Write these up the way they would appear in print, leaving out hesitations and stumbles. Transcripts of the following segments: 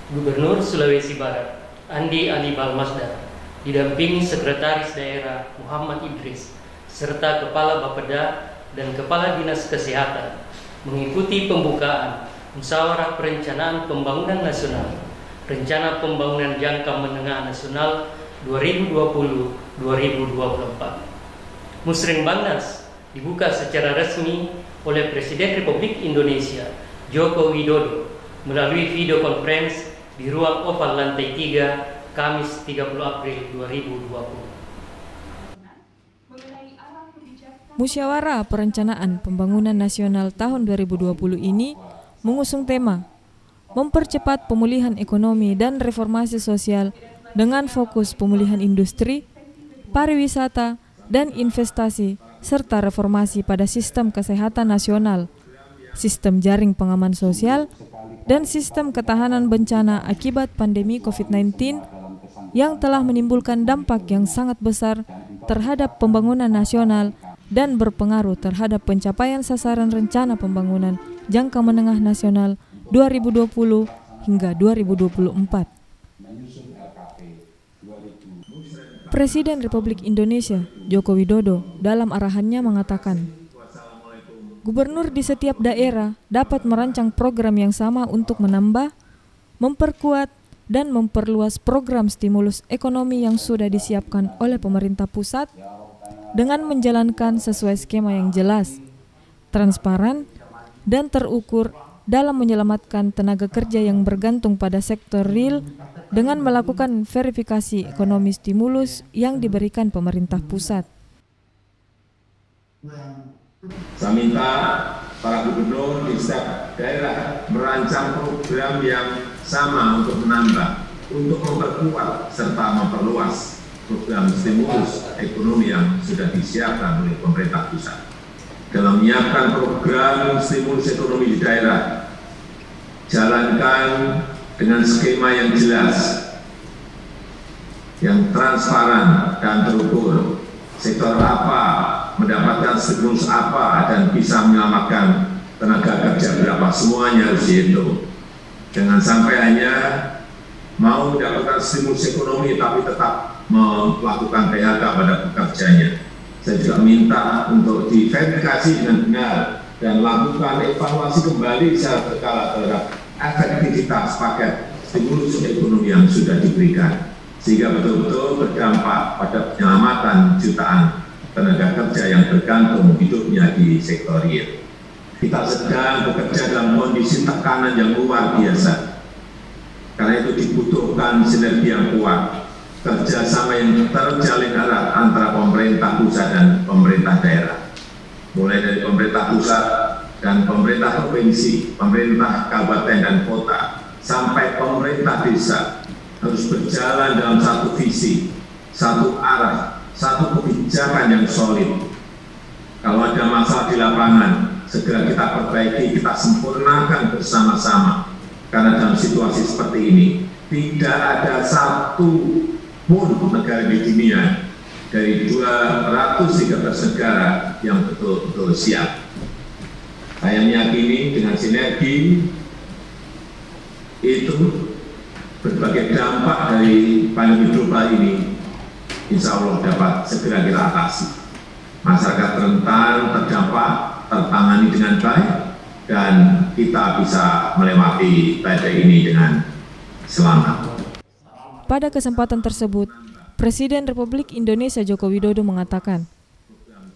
Gubernur Sulawesi Barat, Andi Ali Balmasdar, didampingi Sekretaris Daerah Muhammad Idris, serta Kepala Bapeda dan Kepala Dinas Kesehatan, mengikuti pembukaan Musyawarah Perencanaan Pembangunan Nasional, Rencana Pembangunan Jangka Menengah Nasional 2020-2024. Musrenbangnas dibuka secara resmi oleh Presiden Republik Indonesia Joko Widodo melalui video conference di ruang oval lantai 3 Kamis 30 April 2020. Musyawarah Perencanaan Pembangunan Nasional tahun 2020 ini mengusung tema mempercepat pemulihan ekonomi dan reformasi sosial dengan fokus pemulihan industri, pariwisata, dan investasi, serta reformasi pada sistem kesehatan nasional, sistem jaring pengaman sosial, dan sistem ketahanan bencana akibat pandemi COVID-19 yang telah menimbulkan dampak yang sangat besar terhadap pembangunan nasional dan berpengaruh terhadap pencapaian sasaran rencana pembangunan jangka menengah nasional 2020 hingga 2024. Presiden Republik Indonesia Joko Widodo dalam arahannya mengatakan, gubernur di setiap daerah dapat merancang program yang sama untuk menambah, memperkuat, dan memperluas program stimulus ekonomi yang sudah disiapkan oleh pemerintah pusat dengan menjalankan sesuai skema yang jelas, transparan, dan terukur dalam menyelamatkan tenaga kerja yang bergantung pada sektor real dengan melakukan verifikasi ekonomi stimulus yang diberikan pemerintah pusat. Saya minta para gubernur di setiap daerah merancang program yang sama untuk menambah, untuk memperkuat serta memperluas program stimulus ekonomi yang sudah disiapkan oleh pemerintah pusat. Dalam menyiapkan program stimulus ekonomi di daerah, jalankan dengan skema yang jelas, yang transparan dan terukur. Sektor apa mendapatkan stimulus apa dan bisa menyelamatkan tenaga kerja berapa, semuanya harus dihitung. Jangan sampai hanya mau mendapatkan stimulus ekonomi tapi tetap melakukan PHK pada pekerjanya. Saya juga minta untuk diverifikasi dengan benar dan lakukan evaluasi kembali secara berkala terhadap efektivitas paket stimulus ekonomi yang sudah diberikan, sehingga betul-betul berdampak pada penyelamatan jutaan tenaga kerja yang bergantung hidupnya di sektor real. Kita sedang bekerja dalam kondisi tekanan yang luar biasa. Karena itu dibutuhkan sinergi yang kuat, kerjasama yang terjalin erat antara pemerintah pusat dan pemerintah daerah. Mulai dari pemerintah pusat dan pemerintah provinsi, pemerintah kabupaten dan kota, sampai pemerintah desa harus berjalan dalam satu visi, satu arah, satu kebijakan yang solid. Kalau ada masalah di lapangan, segera kita perbaiki, kita sempurnakan bersama-sama. Karena dalam situasi seperti ini, tidak ada satu pun negara di dunia dari 213 negara yang betul-betul siap. Saya meyakini dengan sinergi itu berbagai dampak dari pandemi global ini insya Allah dapat segera kita atasi. Masyarakat rentan terdampak tertangani dengan baik dan kita bisa melewati badai ini dengan selamat. Pada kesempatan tersebut, Presiden Republik Indonesia Joko Widodo mengatakan,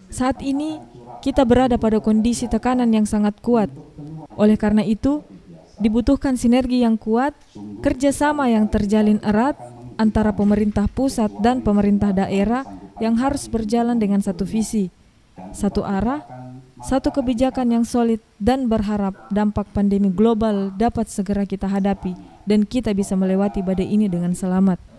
saat ini kita berada pada kondisi tekanan yang sangat kuat. Oleh karena itu, dibutuhkan sinergi yang kuat, kerjasama yang terjalin erat antara pemerintah pusat dan pemerintah daerah yang harus berjalan dengan satu visi, satu arah, satu kebijakan yang solid, dan berharap dampak pandemi global dapat segera kita hadapi dan kita bisa melewati badai ini dengan selamat.